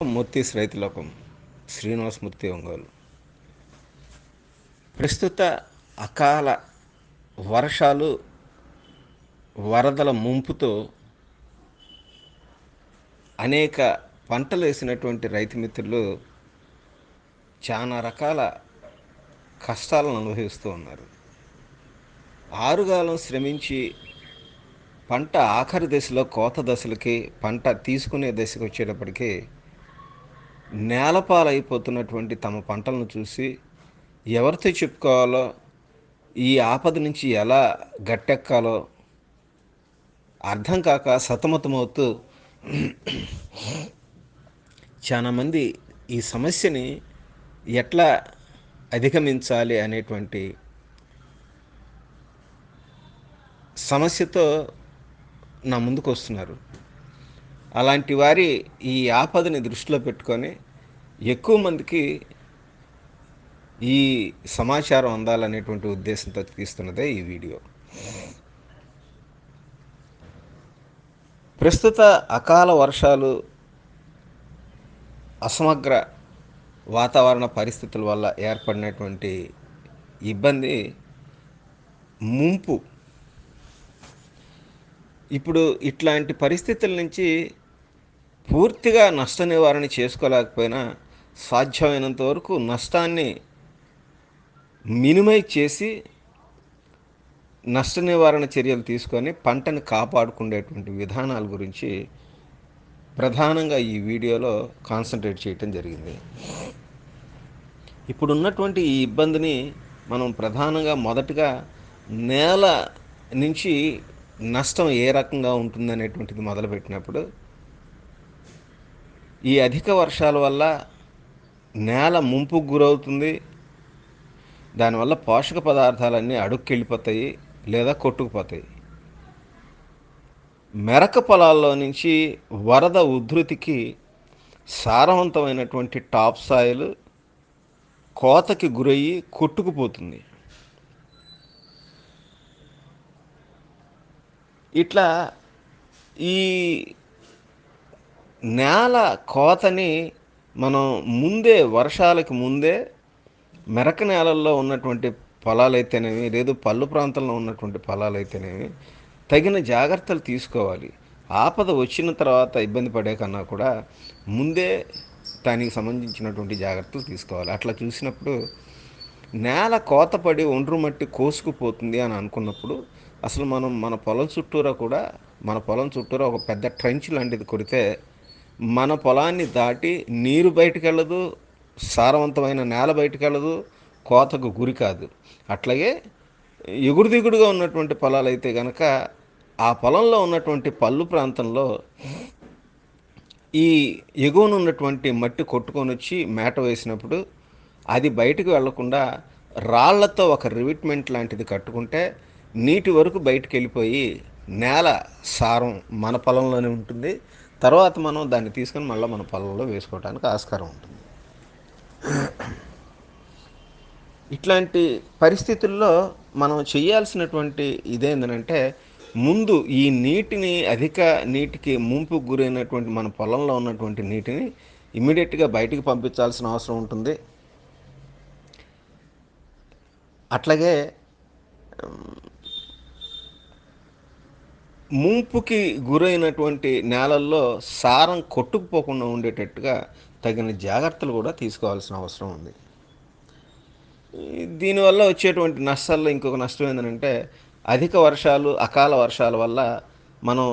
మూర్తిస్ రైతులోకం శ్రీనివాసమూర్తి ఒంగోలు. ప్రస్తుత అకాల వర్షాలు, వరదల ముంపుతో అనేక పంటలు వేసినటువంటి రైతు మిత్రులు చాలా రకాల కష్టాలను అనుభవిస్తూ ఉన్నారు. ఆరుగాలం శ్రమించి పంట ఆఖరి దశలో కోత దశలకి పంట తీసుకునే దశకు వచ్చేటప్పటికి నేలపాలైపోతున్నటువంటి తమ పంటలను చూసి ఎవరితో చెప్పుకోవాలో, ఈ ఆపద నుంచి ఎలా గట్టెక్కాలో అర్థం కాక సతమతమవుతూ చాలామంది ఈ సమస్యని ఎట్లా అధిగమించాలి అనేటువంటి సమస్యతో నా ముందుకు వస్తున్నారు. అలాంటి వారి ఈ ఆపదని దృష్టిలో పెట్టుకొని ఎక్కువ మందికి ఈ సమాచారం అందాలనేటువంటి ఉద్దేశంతో తీస్తున్నదే ఈ వీడియో. ప్రస్తుత అకాల వర్షాలు, అసమగ్ర వాతావరణ పరిస్థితుల వల్ల ఏర్పడినటువంటి ఇబ్బంది, ముంపు. ఇప్పుడు ఇట్లాంటి పరిస్థితుల నుంచి పూర్తిగా నష్ట నివారణ చేసుకోలేకపోయినా సాధ్యమైనంత వరకు నష్టాన్ని మినిమైజ్ చేసి నష్ట నివారణ చర్యలు తీసుకొని పంటని కాపాడుకునేటువంటి విధానాల గురించి ప్రధానంగా ఈ వీడియోలో కాన్సన్ట్రేట్ చేయటం జరిగింది. ఇప్పుడున్నటువంటి ఈ ఇబ్బందిని మనం ప్రధానంగా మొదటగా నేల నుంచి నష్టం ఏ రకంగా ఉంటుందనేటువంటిది మొదలుపెట్టినప్పుడు, ఈ అధిక వర్షాల వల్ల నేల ముంపుకు గురవుతుంది. దానివల్ల పోషక పదార్థాలన్నీ అడుక్కెళ్ళిపోతాయి లేదా కొట్టుకుపోతాయి. మెరక పొలాల్లో నుంచి వరద ఉధృతికి సారవంతమైనటువంటి టాప్ సాయిల్ కోతకి గురయ్యి కొట్టుకుపోతుంది. ఇట్లా ఈ నేల కోతని మనం ముందే, వర్షాలకి ముందే మెరక నేలల్లో ఉన్నటువంటి పొలాలైతేనేమి, లేదు పళ్ళు ప్రాంతంలో ఉన్నటువంటి పొలాలైతేనేమి తగిన జాగ్రత్తలు తీసుకోవాలి. ఆపద వచ్చిన తర్వాత ఇబ్బంది పడే కన్నా కూడా ముందే దానికి సంబంధించినటువంటి జాగ్రత్తలు తీసుకోవాలి. అట్లా చూసినప్పుడు నేల కోతపడి ఒండ్రు మట్టి కోసుకుపోతుంది అని అనుకున్నప్పుడు అసలు మనం మన పొలం చుట్టూరా ఒక పెద్ద ట్రెంచ్ లాంటిది కొడితే మన పొలాన్ని దాటి నీరు బయటకు వెళ్ళదు, సారవంతమైన నేల బయటకు వెళ్ళదు, కోతకు గురి కాదు. అట్లాగే ఎగుడు దిగుడుగా ఉన్నటువంటి పొలాలు అయితే కనుక ఆ పొలంలో ఉన్నటువంటి పళ్ళు ప్రాంతంలో ఈ ఎగువన ఉన్నటువంటి మట్టి కొట్టుకొని వచ్చి మేట వేసినప్పుడు అది బయటకు వెళ్లకుండా రాళ్లతో ఒక రివిట్మెంట్ లాంటిది కట్టుకుంటే నీటి వరకు బయటకు వెళ్ళిపోయి నేల సారం మన పొలంలోనే ఉంటుంది. తర్వాత మనం దాన్ని తీసుకొని మళ్ళీ మన పొలంలో వేసుకోవడానికి ఆస్కారం ఉంటుంది. ఇట్లాంటి పరిస్థితుల్లో మనం చేయాల్సినటువంటి ఇదేంటంటే, ముందు ఈ నీటిని, అధిక నీటికి ముంపుకు గురైనటువంటి మన పొలంలో ఉన్నటువంటి నీటిని ఇమ్మీడియట్గా బయటికి పంపించాల్సిన అవసరం ఉంటుంది. అట్లాగే ముంపుకి గురైనటువంటి నేలల్లో సారం కొట్టుకుపోకుండా ఉండేటట్టుగా తగిన జాగ్రత్తలు కూడా తీసుకోవాల్సిన అవసరం ఉంది. దీనివల్ల వచ్చేటువంటి నష్టాల్లో ఇంకొక నష్టం ఏంటంటే, అధిక వర్షాలు, అకాల వర్షాల వల్ల మనం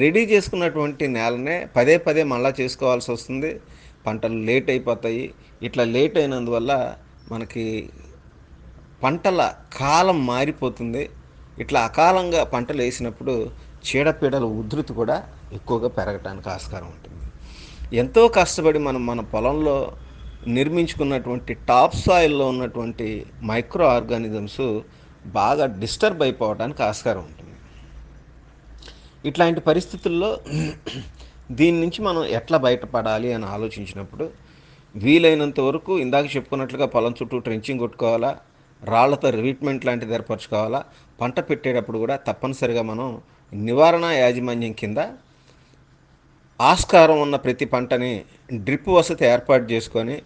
రెడీ చేసుకున్నటువంటి నేలనే పదే పదే మళ్ళా చేసుకోవాల్సి వస్తుంది. పంటలు లేట్ అయిపోతాయి. ఇట్లా లేట్ అయినందువల్ల మనకి పంటల కాలం మారిపోతుంది. ఇట్లా అకాలంగా పంటలు వేసినప్పుడు చీడపీడల ఉధృతి కూడా ఎక్కువగా పెరగడానికి ఆస్కారం ఉంటుంది. ఎంతో కష్టపడి మనం మన పొలంలో నిర్మించుకున్నటువంటి టాప్ సాయిల్లో ఉన్నటువంటి మైక్రో ఆర్గానిజమ్స్ బాగా డిస్టర్బ్ అయిపోవడానికి ఆస్కారం ఉంటుంది. ఇట్లాంటి పరిస్థితుల్లో దీని నుంచి మనం ఎట్లా బయటపడాలి అని ఆలోచించినప్పుడు వీలైనంత వరకు ఇందాక చెప్పుకున్నట్లుగా పొలం చుట్టూ ట్రెంచింగ్ కొట్టుకోవాలా, రాళ్లతో రివిట్మెంట్ లాంటిది ఏర్పరచుకోవాలా. పంట పెట్టేటప్పుడు కూడా తప్పనిసరిగా మనం నివారణ యాజమాన్యం కింద ఆస్కారం ఉన్న ప్రతి పంటని డ్రిప్ వసతి ఏర్పాటు చేసుకొని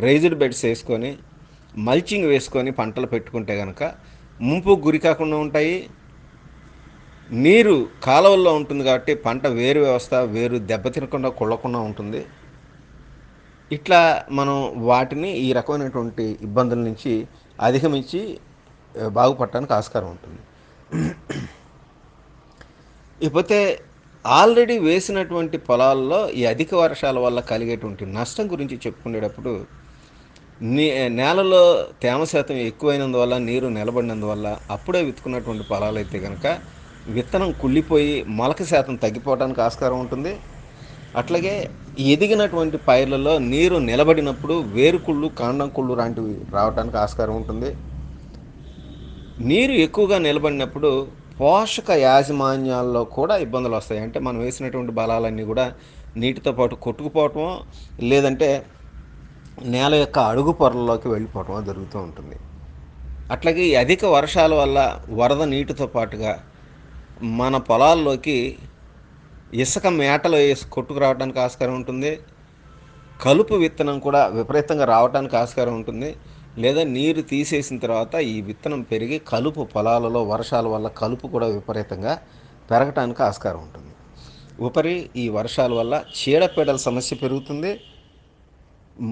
రైజ్డ్ బెడ్స్ వేసుకొని మల్చింగ్ వేసుకొని పంటలు పెట్టుకుంటే కనుక ముంపు గురి కాకుండా ఉంటాయి. నీరు కాలువల్లో ఉంటుంది కాబట్టి పంట వేరు వ్యవస్థ వేరు దెబ్బతినకుండా కొల్లకుండా ఉంటుంది. ఇట్లా మనం వాటిని ఈ రకమైనటువంటి ఇబ్బందుల నుంచి అధిగమించి బాగుపడటానికి ఆస్కారం ఉంటుంది. ఇకపోతే ఆల్రెడీ వేసినటువంటి పొలాల్లో ఈ అధిక వర్షాల వల్ల కలిగేటువంటి నష్టం గురించి చెప్పుకునేటప్పుడు నేలలో తేమ శాతం ఎక్కువైనందువల్ల నీరు నిలబడినందువల్ల అప్పుడే విత్తుకున్నటువంటి పొలాలు అయితే కనుక విత్తనం కుళ్ళిపోయి మొలక శాతం తగ్గిపోవడానికి ఆస్కారం ఉంటుంది. అట్లాగే ఎదిగినటువంటి పైర్లలో నీరు నిలబడినప్పుడు వేరుకుళ్ళు కాండం కుళ్ళు లాంటివి రావడానికి ఆస్కారం ఉంటుంది. నీరు ఎక్కువగా నిలబడినప్పుడు పోషక యాజమాన్యాల్లో కూడా ఇబ్బందులు వస్తాయి. అంటే మనం వేసినటువంటి బలాలన్నీ కూడా నీటితో పాటు కొట్టుకుపోవటమో లేదంటే నేల యొక్క అడుగు పొరల్లోకి వెళ్ళిపోవటమో జరుగుతూ ఉంటుంది. అట్లాగే ఈ అధిక వర్షాల వల్ల వరద నీటితో పాటుగా మన పొలాల్లోకి ఇసుక మేటలు వేసి కొట్టుకు రావడానికి ఆస్కారం ఉంటుంది. కలుపు విత్తనం కూడా విపరీతంగా రావడానికి ఆస్కారం ఉంటుంది. లేదా నీరు తీసేసిన తర్వాత ఈ విత్తనం పెరిగి కలుపు పొలాలలో వర్షాల వల్ల కలుపు కూడా విపరీతంగా పెరగటానికి ఆస్కారం ఉంటుంది. ఉపరి ఈ వర్షాల వల్ల చీడపీడల సమస్య పెరుగుతుంది.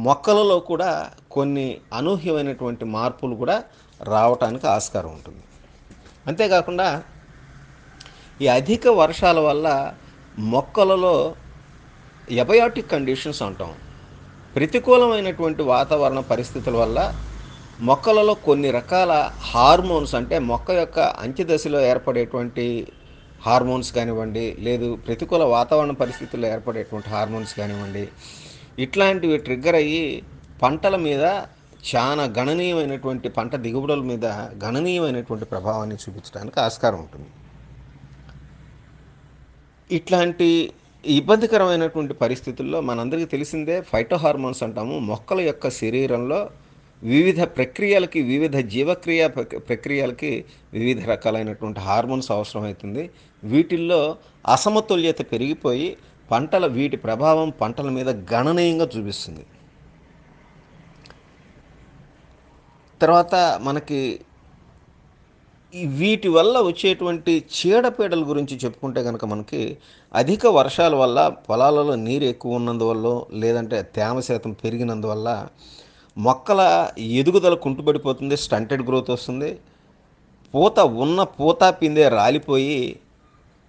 మొక్కలలో కూడా కొన్ని అనూహ్యమైనటువంటి మార్పులు కూడా రావటానికి ఆస్కారం ఉంటుంది. అంతేకాకుండా ఈ అధిక వర్షాల వల్ల మొక్కలలో ఎబయాటిక్ కండిషన్స్ అంటాం, ప్రతికూలమైనటువంటి వాతావరణ పరిస్థితుల వల్ల మొక్కలలో కొన్ని రకాల హార్మోన్స్, అంటే మొక్క యొక్క అంచెదశలో ఏర్పడేటువంటి హార్మోన్స్ కానివ్వండి, లేదు ప్రతికూల వాతావరణ పరిస్థితుల్లో ఏర్పడేటువంటి హార్మోన్స్ కానివ్వండి, ఇట్లాంటివి ట్రిగ్గర్ అయ్యి పంటల మీద చాలా గణనీయమైనటువంటి పంట దిగుబడుల మీద గణనీయమైనటువంటి ప్రభావాన్ని చూపించడానికి ఆస్కారం ఉంటుంది. ఇట్లాంటి ఇబ్బందికరమైనటువంటి పరిస్థితుల్లో మనందరికీ తెలిసిందే ఫైటో హార్మోన్స్ అంటాము. మొక్కల యొక్క శరీరంలో వివిధ ప్రక్రియలకి, వివిధ జీవక్రియ ప్రక్రియలకి వివిధ రకాలైనటువంటి హార్మోన్స్ అవసరమవుతుంది. వీటిల్లో అసమతుల్యత పెరిగిపోయి వీటి ప్రభావం పంటల మీద గణనీయంగా చూపిస్తుంది. తర్వాత మనకి వీటి వల్ల వచ్చేటువంటి చీడపీడల గురించి చెప్పుకుంటే కనుక మనకి అధిక వర్షాల వల్ల పొలాలలో నీరు ఎక్కువ ఉన్నందువల్ల లేదంటే తేమ శాతం పెరిగినందువల్ల మొక్కల ఎదుగుదల కుంటుపడిపోతుంది, స్టంటెడ్ గ్రోత్ వస్తుంది. పూత పిందే రాలిపోయి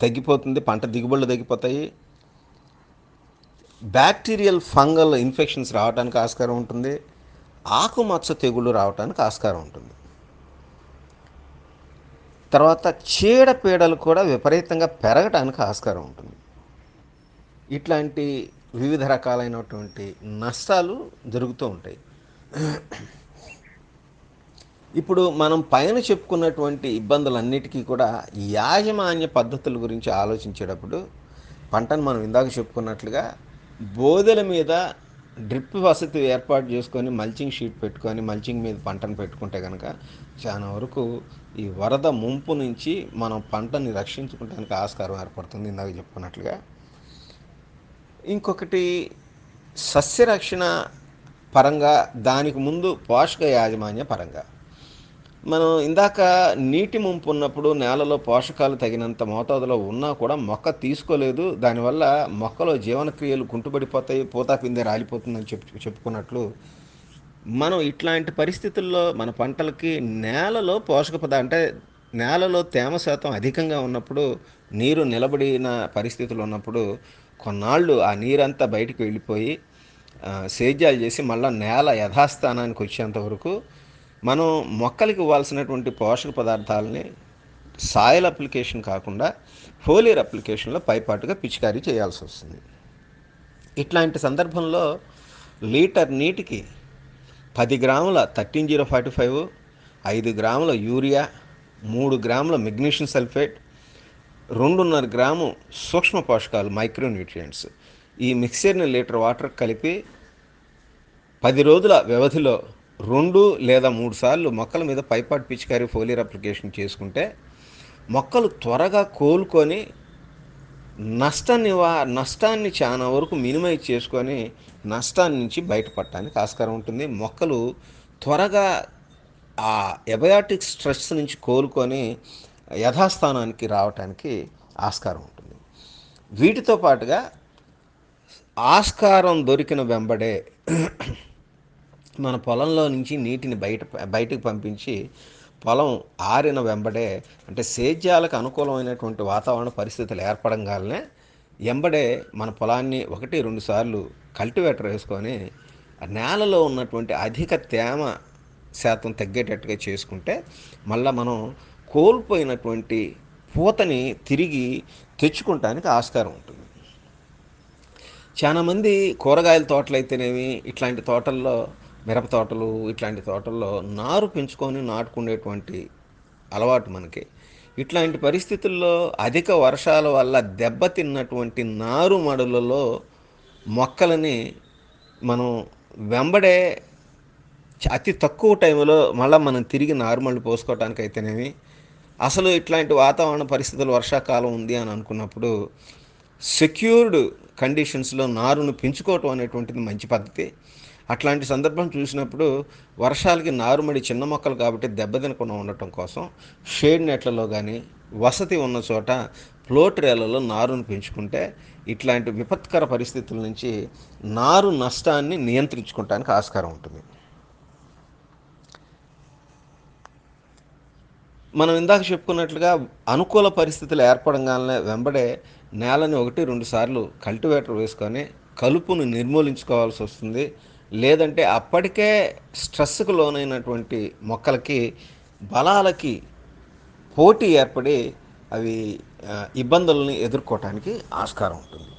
తగ్గిపోతుంది, పంట దిగుబడులు తగ్గిపోతాయి. బ్యాక్టీరియల్ ఫంగల్ ఇన్ఫెక్షన్స్ రావడానికి ఆస్కారం ఉంటుంది. ఆకుమచ్చ తెగుళ్ళు రావడానికి ఆస్కారం ఉంటుంది. తర్వాత చీడపీడలు కూడా విపరీతంగా పెరగటానికి ఆస్కారం ఉంటుంది. ఇట్లాంటి వివిధ రకాలైనటువంటి నష్టాలు జరుగుతూ ఉంటాయి. ఇప్పుడు మనం పైన చెప్పుకున్నటువంటి ఇబ్బందులన్నిటికీ కూడా యాజమాన్య పద్ధతుల గురించి ఆలోచించేటప్పుడు పంటను మనం ఇందాక చెప్పుకున్నట్లుగా బోదెల మీద డ్రిప్ వసతి ఏర్పాటు చేసుకొని మల్చింగ్ షీట్ పెట్టుకొని మల్చింగ్ మీద పంటను పెట్టుకుంటే కనుక చాలా వరకు ఈ వరద ముంపు నుంచి మనం పంటని రక్షించుకోవడానికి ఆస్కారం ఏర్పడుతుంది ఇందాక చెప్పుకున్నట్లుగా. ఇంకొకటి సస్యరక్షణ పరంగా, దానికి ముందు పోషక యాజమాన్య పరంగా మనం ఇందాక నీటి ముంపు ఉన్నప్పుడు నేలలో పోషకాలు తగినంత మోతాదులో ఉన్నా కూడా మొక్క తీసుకోలేదు, దానివల్ల మొక్కలో జీవనక్రియలు కుంటుపడిపోతాయి, పూత పిందె రాలిపోతుందని చెప్పుకున్నట్లు మనం ఇట్లాంటి పరిస్థితుల్లో మన పంటలకి నేలలో అంటే నేలలో తేమ శాతం అధికంగా ఉన్నప్పుడు, నీరు నిలబడిన పరిస్థితులు ఉన్నప్పుడు కొన్నాళ్ళు ఆ నీరంతా బయటికి వెళ్ళిపోయి సేద్యాలు చేసి మళ్ళీ నేల యథాస్థానానికి వచ్చేంత వరకు మనం మొక్కలకి ఇవ్వాల్సినటువంటి పోషక పదార్థాలని సాయిల్ అప్లికేషన్ కాకుండా ఫోలియర్ అప్లికేషన్లో పైపాటుగా పిచికారీ చేయాల్సి వస్తుంది. ఇట్లాంటి సందర్భంలో లీటర్ నీటికి 10 గ్రాముల 13-045, 5 గ్రాముల యూరియా, 3 గ్రాముల మెగ్నీషియం సల్ఫేట్, 2.5 గ్రాము సూక్ష్మ పోషకాలు మైక్రోన్యూట్రియంట్స్ ఈ మిక్చర్ని లీటర్ వాటర్ కలిపి 10 రోజుల వ్యవధిలో 2 లేదా 3 సార్లు మొక్కల మీద పైపాటు పిచికారీ ఫోలియర్ అప్లికేషన్ చేసుకుంటే మొక్కలు త్వరగా కోలుకొని నష్టాన్ని చాలా వరకు మినిమైజ్ చేసుకొని నష్టాన్ని నుంచి బయటపడటానికి ఆస్కారం ఉంటుంది. మొక్కలు త్వరగా ఆ ఎబయాటిక్ స్ట్రెస్ నుంచి కోలుకొని యథాస్థానానికి రావటానికి ఆస్కారం ఉంటుంది. వీటితో పాటుగా ఆస్కారం దొరికిన వెంబడే మన పొలంలో నుంచి నీటిని బయటకు పంపించి పొలం ఆరిన వెంబడే, అంటే సేద్యాలకు అనుకూలమైనటువంటి వాతావరణ పరిస్థితులు ఏర్పడంగానే ఎంబడే మన పొలాన్ని 1-2 సార్లు కల్టివేటర్ వేసుకొని నేలలో ఉన్నటువంటి అధిక తేమ శాతం తగ్గేటట్టుగా చేసుకుంటే మళ్ళీ మనం కోల్పోయినటువంటి పూతని తిరిగి తెచ్చుకుంటానికి ఆస్కారం ఉంటుంది. చాలామంది కూరగాయల తోటలు అయితేనేమి, ఇట్లాంటి తోటల్లో మిరప తోటలు ఇట్లాంటి తోటల్లో నారు పెంచుకొని నాటుకునేటువంటి అలవాటు మనకి. ఇట్లాంటి పరిస్థితుల్లో అధిక వర్షాల వల్ల దెబ్బతిన్నటువంటి నారుమడులలో మొక్కలని మనం వెంబడే అతి తక్కువ టైంలో మళ్ళీ మనం తిరిగి నార్మల్ పోసుకోవటానికి అయితేనేమి, అసలు ఇట్లాంటి వాతావరణ పరిస్థితులు వర్షాకాలం ఉంది అని అనుకున్నప్పుడు సెక్యూర్డ్ కండిషన్స్లో నారును పెంచుకోవటం అనేటువంటిది మంచి పద్ధతి. అట్లాంటి సందర్భం చూసినప్పుడు వర్షాలకి నారుమడి చిన్న మొక్కలు కాబట్టి దెబ్బతినకుండా ఉండటం కోసం షేడ్ నెట్లలో కానీ వసతి ఉన్న చోట ఫ్లోట్ రేలలో నారును పెంచుకుంటే ఇట్లాంటి విపత్కర పరిస్థితుల నుంచి నారు నష్టాన్ని నియంత్రించుకోవటానికి ఆస్కారం ఉంటుంది. మనం ఇందాక చెప్పుకున్నట్లుగా అనుకూల పరిస్థితులు ఏర్పడంగానే వెంబడే నేలని 1-2 సార్లు కల్టివేటర్ వేసుకొని కలుపును నిర్మూలించుకోవాల్సి వస్తుంది. లేదంటే అప్పటికే స్ట్రెస్కు లోనైనటువంటి మొక్కలకి బలాలకి పోటీ ఏర్పడి అవి ఇబ్బందులని ఎదుర్కోవటానికి ఆస్కారం ఉంటుంది.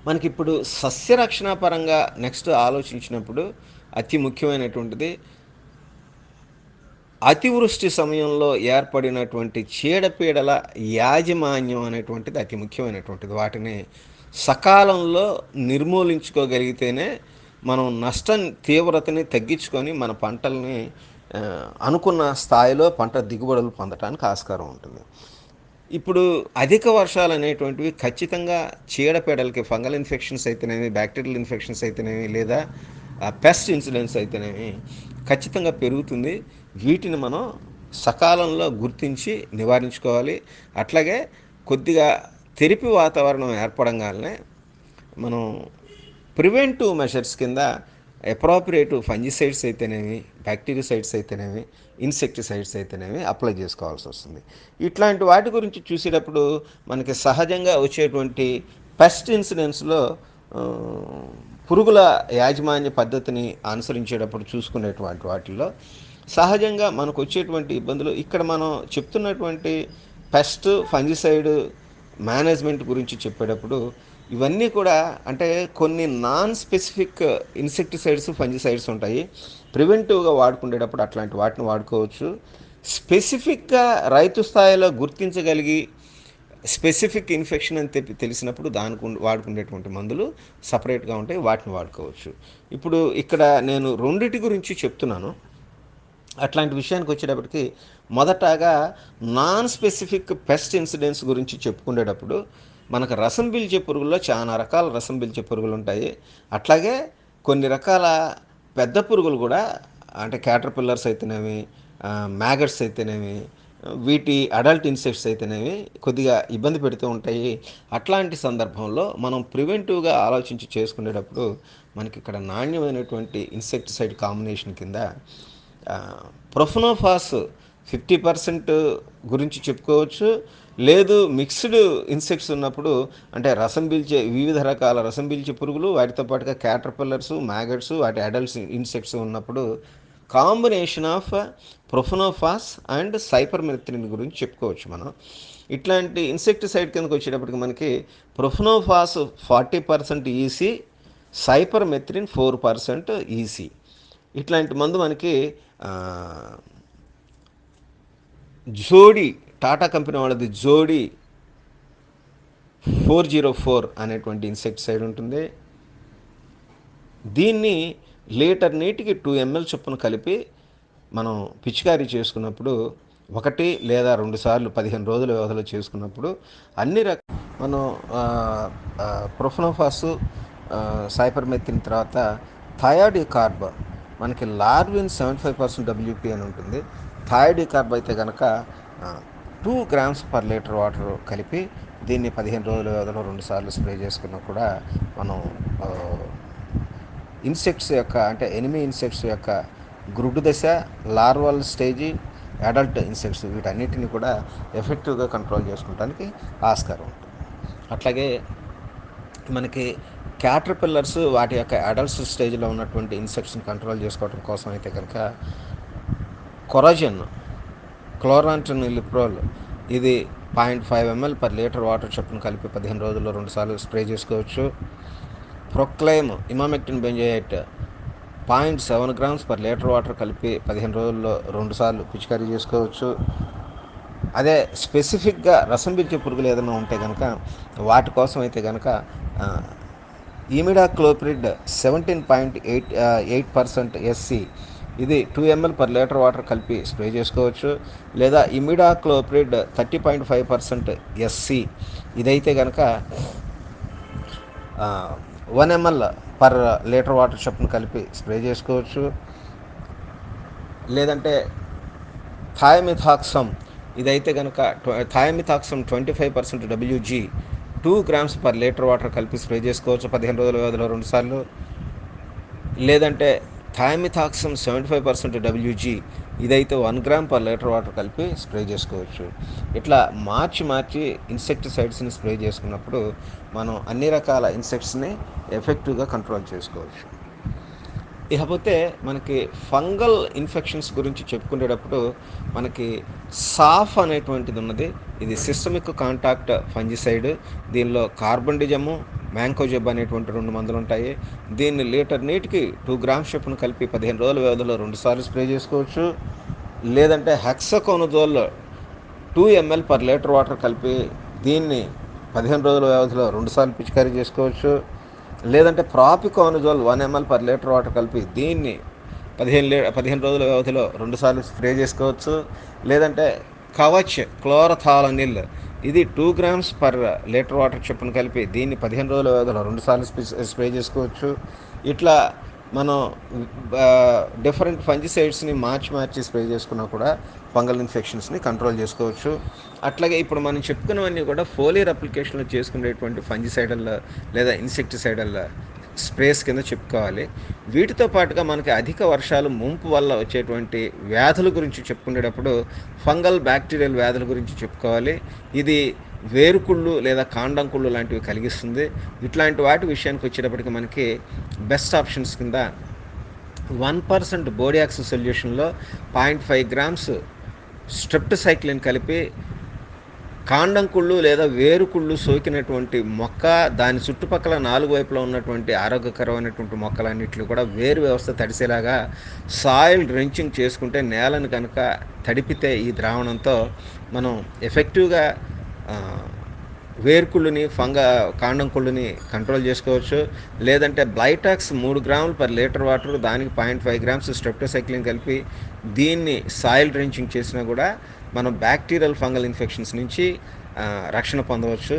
మనకిప్పుడు సస్యరక్షణ పరంగా నెక్స్ట్ ఆలోచించినప్పుడు అతి ముఖ్యమైనటువంటిది అతివృష్టి సమయంలో ఏర్పడినటువంటి చీడపీడల యాజమాన్యం అనేటువంటిది అతి ముఖ్యమైనటువంటిది. వాటిని సకాలంలో నిర్మూలించుకోగలిగితేనే మనం నష్టం తీవ్రతని తగ్గించుకొని మన పంటల్ని అనుకున్న స్థాయిలో పంట దిగుబడులు పొందడానికి ఆస్కారం ఉంటుంది. ఇప్పుడు అధిక వర్షాలు అనేటువంటివి ఖచ్చితంగా చీడపీడలకి ఫంగల్ ఇన్ఫెక్షన్స్ అయితేనేమి, బ్యాక్టీరియల్ ఇన్ఫెక్షన్స్ అయితేనేమి, లేదా పెస్ట్ ఇన్సిడెంట్స్ అయితేనేమి ఖచ్చితంగా పెరుగుతుంది. వీటిని మనం సకాలంలో గుర్తించి నివారించుకోవాలి. అట్లాగే కొద్దిగా తెరిపి వాతావరణం ఏర్పడంగానే మనం ప్రివెంటివ్ మెషర్స్ కింద అప్రోప్రియేటివ్ ఫంజిసైడ్స్ అయితేనేమి, బ్యాక్టీరిసైడ్స్ అయితేనేమి, ఇన్సెక్టిసైడ్స్ అయితేనేమి అప్లై చేసుకోవాల్సి వస్తుంది. ఇట్లాంటి వాటి గురించి చూసేటప్పుడు మనకి సహజంగా వచ్చేటువంటి పెస్ట్ ఇన్సిడెంట్స్లో పురుగుల యాజమాన్య పద్ధతిని అనుసరించేటప్పుడు చూసుకునేటువంటి వాటిల్లో సహజంగా మనకు వచ్చేటువంటి ఇబ్బందులు ఇక్కడ మనం చెప్తున్నటువంటి పెస్ట్ ఫంజిసైడ్ మేనేజ్మెంట్ గురించి చెప్పేటప్పుడు ఇవన్నీ కూడా అంటే కొన్ని నాన్ స్పెసిఫిక్ ఇన్సెక్టిసైడ్స్ ఫంజిసైడ్స్ ఉంటాయి. ప్రివెంటివ్గా వాడుకునేటప్పుడు అట్లాంటి వాటిని వాడుకోవచ్చు. స్పెసిఫిక్గా రైతు స్థాయిలో గుర్తించగలిగి స్పెసిఫిక్ ఇన్ఫెక్షన్ అని తెలిసినప్పుడు దానికి వాడుకునేటువంటి మందులు సపరేట్గా ఉంటాయి, వాటిని వాడుకోవచ్చు. ఇప్పుడు ఇక్కడ నేను రెండిటి గురించి చెప్తున్నాను. అట్లాంటి విషయానికి వచ్చేటప్పటికి మొదటగా నాన్ స్పెసిఫిక్ పెస్ట్ ఇన్సిడెంట్స్ గురించి చెప్పుకునేటప్పుడు మనకు రసం పీల్చే పురుగుల్లో చాలా రకాల రసం పీల్చే పురుగులు ఉంటాయి. అట్లాగే కొన్ని రకాల పెద్ద పురుగులు కూడా అంటే క్యాటర్పిల్లర్స్ అయితేనేమి, మ్యాగట్స్ అయితేనేమి, వీటి అడల్ట్ ఇన్సెక్ట్స్ అయితేనేవి కొద్దిగా ఇబ్బంది పెడుతూ ఉంటాయి. అట్లాంటి సందర్భంలో మనం ప్రివెంటివ్గా ఆలోచించి చేసుకునేటప్పుడు మనకి ఇక్కడ నాణ్యమైనటువంటి ఇన్సెక్టిసైడ్ కాంబినేషన్ కింద ప్రొఫెనోఫాస్ 50% గురించి చెప్పుకోవచ్చు. లేదు మిక్స్డ్ ఇన్సెక్ట్స్ ఉన్నప్పుడు అంటే రసం పీల్చే వివిధ రకాల రసం పీల్చే పురుగులు, వాటితో పాటుగా క్యాటర్పిల్లర్స్, మ్యాగట్స్, వాటి అడల్ట్స్ ఇన్సెక్ట్స్ ఉన్నప్పుడు combination of profenofos and cypermethrin గురించి చెప్పుకోవచ్చు మనం. ఇట్లాంటి ఇన్సెక్టిసైడ్ కిందకి వచ్చేటప్పటికి మనకి ప్రొఫెనోఫాస్ 40% ఈసీ, సైపర్మెత్రిన్ 4% ఈసీ. ఇట్లాంటి మందు మనకి జోడీ టాటా కంపెనీ వాళ్ళది జోడీ 404 అనేటువంటి ఇన్సెక్టిసైడ్ ఉంటుంది. దీన్ని లీటర్ నీటికి 2 ml చొప్పున కలిపి మనం పిచికారీ చేసుకున్నప్పుడు ఒకటి లేదా 2 సార్లు 15 రోజుల వ్యవధిలో చేసుకున్నప్పుడు అన్ని మనం ప్రొఫెనోఫాస్, సైపర్మెథిన్ తర్వాత థయాడీ కార్బ్, మనకి లార్విన్ 75% డబ్ల్యూపీ అని ఉంటుంది. థయాడీ కార్బ్ అయితే కనుక 2 grams per లీటర్ వాటర్ కలిపి దీన్ని 15 రోజుల వ్యవధిలో 2 సార్లు స్ప్రే చేసుకున్నా కూడా మనం ఇన్సెక్ట్స్ యొక్క అంటే ఎనిమీ ఇన్సెక్ట్స్ యొక్క గ్రుడ్డు దశ, లార్వల్ స్టేజీ, అడల్ట్ ఇన్సెక్ట్స్ వీటన్నిటిని కూడా ఎఫెక్టివ్గా కంట్రోల్ చేసుకోవడానికి ఆస్కారం ఉంటుంది. అట్లాగే మనకి క్యాటర్పిల్లర్స్ వాటి యొక్క అడల్ట్స్ స్టేజ్లో ఉన్నటువంటి ఇన్సెక్ట్స్ని కంట్రోల్ చేసుకోవడం కోసం అయితే కనుక కొరాజన్, క్లోరాంట్రినిలిప్రోల్ ఇది 0.5 ml per లీటర్ వాటర్ చొప్పున కలిపి 15 రోజుల్లో 2 సార్లు స్ప్రే చేసుకోవచ్చు. Proclaim, emamectin benzoate 0.7 grams per litre water కలిపి 15 రోజుల్లో 2 సార్లు పిచికారీ చేసుకోవచ్చు. అదే స్పెసిఫిక్గా రసం పీల్చే పురుగులు ఏదైనా ఉంటే కనుక వాటి కోసం అయితే కనుక ఇమిడాక్లోప్రిడ్ 17.8% SC ఇది 2 ml per లీటర్ వాటర్ కలిపి స్ప్రే చేసుకోవచ్చు. లేదా ఇమిడాక్లోప్రిడ్ 30.5% SC ఇదైతే కనుక 1 ml per లీటర్ వాటర్ చొప్పున కలిపి స్ప్రే చేసుకోవచ్చు. లేదంటే థాయమిథాక్సమ్ ఇదైతే కనుక థాయమిథాక్సమ్ 25% WG 2 grams per litre water కలిపి స్ప్రే చేసుకోవచ్చు 15 రోజుల వ్యవధిలో 2 సార్లు. లేదంటే థాయమిథాక్సమ్ 75% WG ఇదైతే 1 gram per లీటర్ వాటర్ కలిపి స్ప్రే చేసుకోవచ్చు. ఇట్లా మార్చి ఇన్సెక్టిసైడ్స్ని స్ప్రే చేసుకున్నప్పుడు మనం అన్ని రకాల ఇన్సెక్ట్స్ని ఎఫెక్టివ్గా కంట్రోల్ చేసుకోవచ్చు. ఇకపోతే మనకి ఫంగల్ ఇన్ఫెక్షన్స్ గురించి చెప్పుకునేటప్పుడు మనకి సాఫ్ అనేటువంటిది ఉన్నది. ఇది సిస్టమిక్ కాంటాక్ట్ ఫంజిసైడ్. దీనిలో కార్బండిజము, మ్యాంకోజెబ్ అనేటువంటి 2 మందులు ఉంటాయి. దీన్ని లీటర్ నీటికి 2 grams చొప్పున కలిపి 15 రోజుల వ్యవధిలో 2 సార్లు స్ప్రే చేసుకోవచ్చు. లేదంటే hexaconazole 2 ml per litre water కలిపి దీన్ని 15 రోజుల వ్యవధిలో 2 సార్లు పిచికారీ చేసుకోవచ్చు. లేదంటే propiconazole 1 ml per litre water కలిపి దీన్ని 15 రోజుల వ్యవధిలో 2 సార్లు స్ప్రే చేసుకోవచ్చు. లేదంటే కవచ్ క్లోరథాలనిల్ ఇది 2 grams per లీటర్ వాటర్ చొప్పున కలిపి దీన్ని 15 రోజుల వ్యవధిలో 2 సార్లు స్ప్రే చేసుకోవచ్చు. ఇట్లా మనం డిఫరెంట్ ఫంజిసైడ్స్ని మార్చి స్ప్రే చేసుకున్నా కూడా ఫంగల్ ఇన్ఫెక్షన్స్ని కంట్రోల్ చేసుకోవచ్చు. అట్లాగే ఇప్పుడు మనం చెప్పుకున్నవన్నీ కూడా ఫోలియర్ అప్లికేషన్లో చేసుకునేటువంటి ఫంజిసైడల్ లేదా ఇన్సెక్టిసైడల్ స్ప్రేస్ కింద చెప్పుకోవాలి. వీటితో పాటుగా మనకి అధిక వర్షాలు ముంపు వల్ల వచ్చేటువంటి వ్యాధుల గురించి చెప్పుకునేటప్పుడు ఫంగల్ బ్యాక్టీరియల్ వ్యాధుల గురించి చెప్పుకోవాలి. ఇది వేరుకుళ్ళు లేదా కాండంకుళ్ళు లాంటివి కలిగిస్తుంది. ఇట్లాంటి వాటి విషయానికి వచ్చేటప్పటికి మనకి బెస్ట్ ఆప్షన్స్ కింద 1% బోడియాక్స్ సొల్యూషన్లో 0.5 grams స్ట్రెప్టోసైక్లిన్ కలిపి కాండంకుళ్ళు లేదా వేరుకుళ్ళు సోకినటువంటి మొక్క, దాని చుట్టుపక్కల 4 వైపులా ఉన్నటువంటి ఆరోగ్యకరమైనటువంటి మొక్కలన్నింటినీ కూడా వేరు వ్యవస్థ తడిసేలాగా సాయిల్ డ్రెంచింగ్ చేసుకుంటే, నేలను కనుక తడిపితే ఈ ద్రావణంతో మనం ఎఫెక్టివ్గా వేరుకుళ్ళుని కాండంకుళ్ళుని కంట్రోల్ చేసుకోవచ్చు. లేదంటే blitox 3 grams per litre water దానికి 0.5 grams స్ట్రెప్టోసైక్లిన్ కలిపి దీన్ని సాయిల్ డ్రెంచింగ్ చేసినా కూడా మనం బ్యాక్టీరియల్ ఫంగల్ ఇన్ఫెక్షన్స్ నుంచి రక్షణ పొందవచ్చు.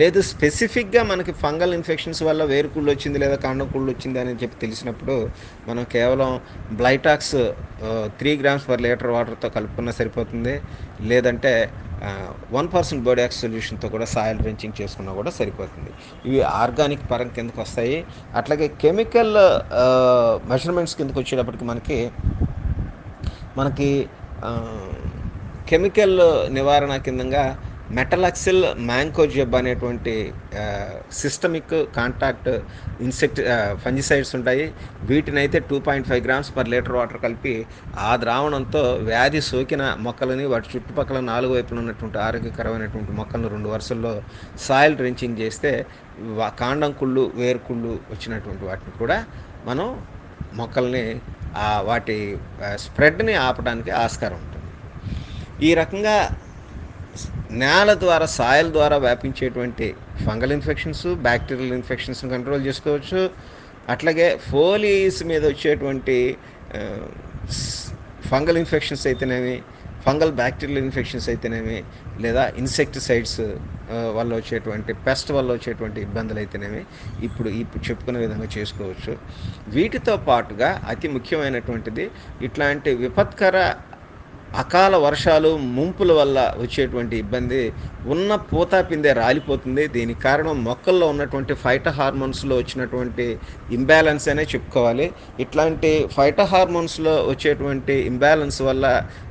లేదు స్పెసిఫిక్గా మనకి ఫంగల్ ఇన్ఫెక్షన్స్ వల్ల వేరుకుళ్ళు వచ్చింది లేదా కాండంకుళ్ళు వచ్చింది అని చెప్పి తెలిసినప్పుడు మనం కేవలం బ్లైటాక్స్ 3 grams per లీటర్ వాటర్తో కలుపుకున్నా సరిపోతుంది. లేదంటే 1% బోడియాక్స్ సొల్యూషన్తో కూడా సాయిల్ డ్రెంచింగ్ చేసుకున్నా కూడా సరిపోతుంది. ఇవి ఆర్గానిక్ పరం కిందకు వస్తాయి. అట్లాగే కెమికల్ మెజర్మెంట్స్ కిందకు వచ్చేటప్పటికి మనకి కెమికల్ నివారణ కిందంగా మెటలాక్సిల్, మ్యాంకోజెబ్ అనేటువంటి సిస్టమిక్ కాంటాక్ట్ ఫంజిసైడ్స్ ఉంటాయి. వీటినైతే 2.5 grams per లీటర్ వాటర్ కలిపి ఆ ద్రావణంతో వ్యాధి సోకిన మొక్కలని వాటి చుట్టుపక్కల 4 వైపులు ఉన్నటువంటి ఆరోగ్యకరమైనటువంటి మొక్కలను 2 వరుసల్లో సాయిల్ డ్రెంచింగ్ చేస్తే కాండంకుళ్ళు, వేరుకుళ్ళు వచ్చినటువంటి వాటిని కూడా మనం మొక్కల్ని వాటి స్ప్రెడ్ని ఆపడానికి ఆస్కారం ఉంటుంది. ఈ రకంగా నేల ద్వారా, సాయిల్ ద్వారా వ్యాపించేటువంటి ఫంగల్ ఇన్ఫెక్షన్స్, బ్యాక్టీరియల్ ఇన్ఫెక్షన్స్ని కంట్రోల్ చేసుకోవచ్చు. అట్లాగే ఫోలీస్ మీద వచ్చేటువంటి ఫంగల్ ఇన్ఫెక్షన్స్ అయితేనేమి, ఫంగల్ బ్యాక్టీరియల్ ఇన్ఫెక్షన్స్ అయితేనేమి, లేదా ఇన్సెక్టిసైడ్స్ వల్ల వచ్చేటువంటి పెస్ట్ వల్ల వచ్చేటువంటి ఇబ్బందులు అయితేనేమి ఇప్పుడు చెప్పుకునే విధంగా చేసుకోవచ్చు. వీటితో పాటుగా అతి ముఖ్యమైనటువంటిది ఇట్లాంటి విపత్కర అకాల వర్షాలు, ముంపుల వల్ల వచ్చేటువంటి ఇబ్బంది ఉన్న పూతా పిందె రాలిపోతుంది. దీనికి కారణం మొక్కల్లో ఉన్నటువంటి ఫైటో హార్మోన్స్లో వచ్చినటువంటి ఇంబ్యాలెన్స్ అనే చెప్పుకోవాలి. ఇట్లాంటి ఫైటో హార్మోన్స్లో వచ్చేటువంటి ఇంబ్యాలెన్స్ వల్ల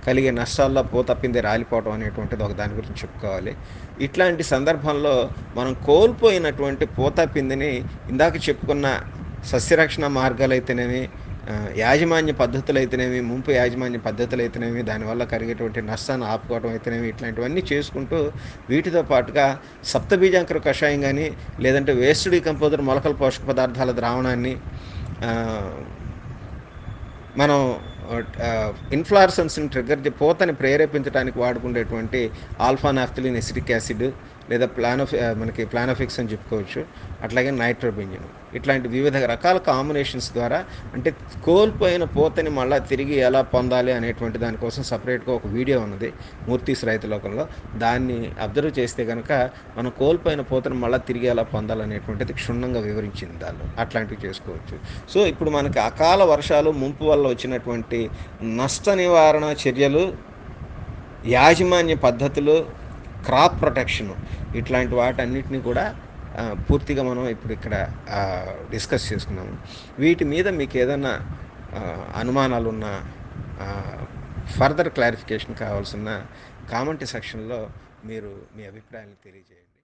కలిగే నష్టాల్లో పూతా పిందె రాలిపోవడం అనేటువంటిది ఒక దాని గురించి చెప్పుకోవాలి. ఇట్లాంటి సందర్భంలో మనం కోల్పోయినటువంటి పూతా పిందెని ఇందాక చెప్పుకున్న సస్యరక్షణ మార్గాలైతేనేమి, యాజమాన్య పద్ధతులు అయితేనేమి, ముంపు యాజమాన్య పద్ధతులు అయితేనేమి, దానివల్ల కలిగేటువంటి నష్టాన్ని ఆపుకోవడం అయితేనేమి, ఇట్లాంటివన్నీ చేసుకుంటూ వీటితో పాటుగా సప్తబీజాంకుర కషాయం కానీ, లేదంటే వేస్ట్ డీకంపోజర్ మొలకల పోషక పదార్థాల ద్రావణాన్ని మనం ఇన్ఫ్లారసెన్స్ని పూతని ప్రేరేపించడానికి వాడుకునేటువంటి ఆల్ఫా నాఫ్థలిన్ ఎసిటిక్ యాసిడ్, లేదా మనకి ప్లానోఫిక్స్ అని చెప్పుకోవచ్చు, అట్లాగే నైట్రోబెంజిన్, ఇట్లాంటి వివిధ రకాల కాంబినేషన్స్ ద్వారా అంటే కోల్పోయిన పూతని మళ్ళీ తిరిగి ఎలా పొందాలి అనేటువంటి దానికోసం సపరేట్గా ఒక వీడియో ఉన్నది మూర్తీస్ రైతు లోకంలో. దాన్ని అబ్జర్వ్ చేస్తే కనుక మనం కోల్పోయిన పూతను మళ్ళీ తిరిగి ఎలా పొందాలనేటువంటిది క్షుణ్ణంగా వివరించింది దానిలో. అట్లాంటివి చేసుకోవచ్చు. సో ఇప్పుడు మనకి అకాల వర్షాలు, ముంపు వల్ల వచ్చినటువంటి నష్ట నివారణ చర్యలు, యాజమాన్య పద్ధతులు, క్రాప్ ప్రొటెక్షన్, ఇట్లాంటి వాటన్నిటిని కూడా పూర్తిగా మనం ఇప్పుడు ఇక్కడ డిస్కస్ చేసుకున్నాము. వీటి మీద మీకు ఏదైనా అనుమానాలు ఉన్నా, ఫర్దర్ క్లారిఫికేషన్ కావాల్సిన కామెంట్ సెక్షన్లో మీరు మీ అభిప్రాయాన్ని తెలియజేయండి.